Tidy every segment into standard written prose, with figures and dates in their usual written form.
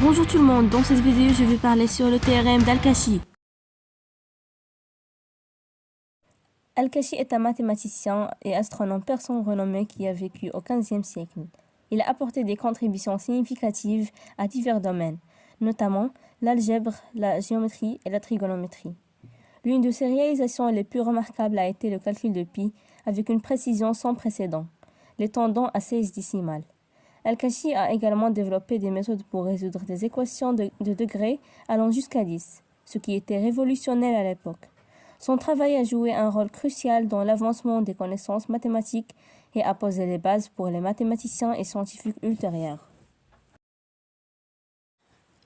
Bonjour tout le monde, dans cette vidéo je vais parler sur le théorème d'Al-Kashi. Al-Kashi est un mathématicien et astronome persan renommé qui a vécu au XVe siècle. Il a apporté des contributions significatives à divers domaines, notamment l'algèbre, la géométrie et la trigonométrie. L'une de ses réalisations les plus remarquables a été le calcul de pi avec une précision sans précédent, l'étendant à 16 décimales. Al-Kashi a également développé des méthodes pour résoudre des équations de degrés allant jusqu'à 10, ce qui était révolutionnaire à l'époque. Son travail a joué un rôle crucial dans l'avancement des connaissances mathématiques et a posé les bases pour les mathématiciens et scientifiques ultérieurs.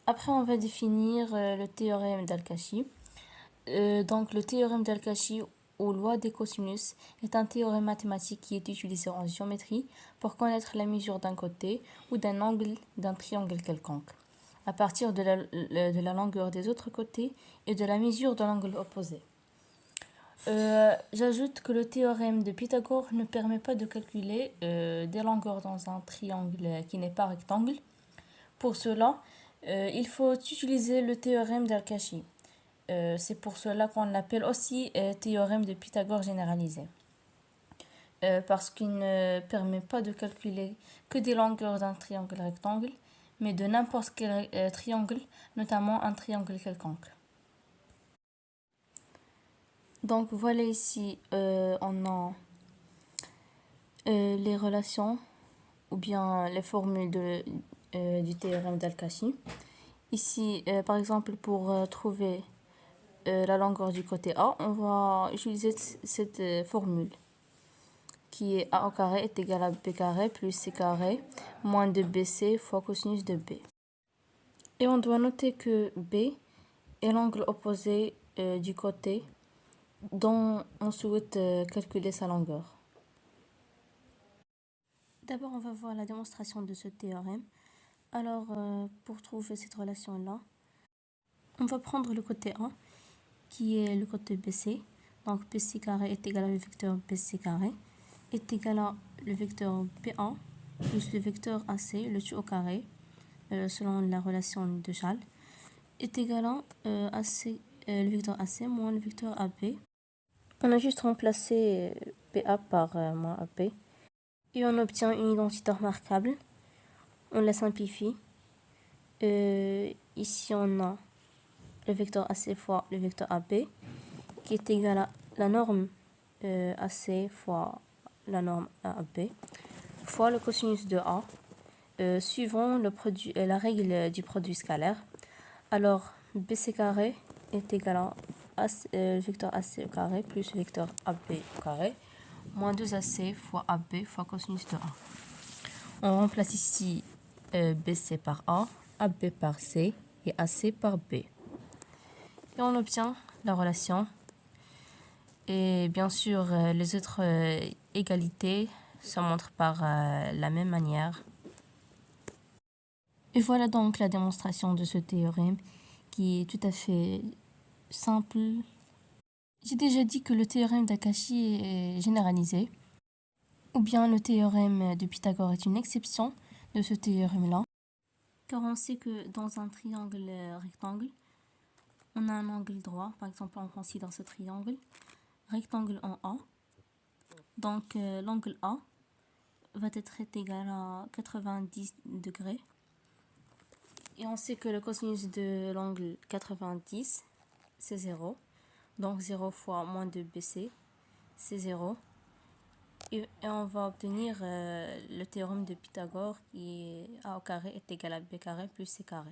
Après, on va définir le théorème d'Al-Kashi. Donc, le théorème d'Al-Kashi ou loi des cosinus est un théorème mathématique qui est utilisé en géométrie pour connaître la mesure d'un côté ou d'un angle d'un triangle quelconque, à partir de la longueur des autres côtés et de la mesure de l'angle opposé. J'ajoute que le théorème de Pythagore ne permet pas de calculer des longueurs dans un triangle qui n'est pas rectangle. Pour cela, il faut utiliser le théorème d'Al-Kashi. C'est pour cela qu'on l'appelle aussi théorème de Pythagore généralisé. Parce qu'il ne permet pas de calculer que des longueurs d'un triangle rectangle, mais de n'importe quel triangle, notamment un triangle quelconque. Donc voilà ici, on a les relations ou bien les formules du théorème d'Al-Kashi. Ici, par exemple, pour trouver la longueur du côté A, on va utiliser cette formule qui est A au carré est égal à B carré plus C carré moins 2BC fois cosinus de B. Et on doit noter que B est l'angle opposé du côté dont on souhaite calculer sa longueur. D'abord, on va voir la démonstration de ce théorème. Alors, pour trouver cette relation-là, on va prendre le côté A, qui est le côté BC. Donc, BC carré est égal à le vecteur BC carré, est égal à le vecteur BA plus le vecteur AC, le tout au carré, selon la relation de Charles, est égal à le vecteur AC moins le vecteur AB. On a juste remplacé BA par moins AB. Et on obtient une identité remarquable. On la simplifie. Ici, on a le vecteur AC fois le vecteur AB, qui est égal à la norme AC fois la norme AB, fois le cosinus de A, suivant la règle du produit scalaire. Alors, BC carré est égal à le vecteur AC au carré plus le vecteur AB au carré, moins 2AC fois AB fois cosinus de A. On remplace ici BC par A, AB par C et AC par B. Et on obtient la relation. Et bien sûr, les autres égalités se montrent par la même manière. Et voilà donc la démonstration de ce théorème qui est tout à fait simple. J'ai déjà dit que le théorème d'Al-Kashi est généralisé, ou bien le théorème de Pythagore est une exception de ce théorème-là, car on sait que dans un triangle rectangle, on a un angle droit. Par exemple, on considère ce triangle rectangle en A. Donc, l'angle A va être égal à 90 degrés. Et on sait que le cosinus de l'angle 90, c'est 0. Donc 0 fois moins 2BC, c'est 0. Et on va obtenir le théorème de Pythagore qui est A au carré est égal à B carré plus C carré.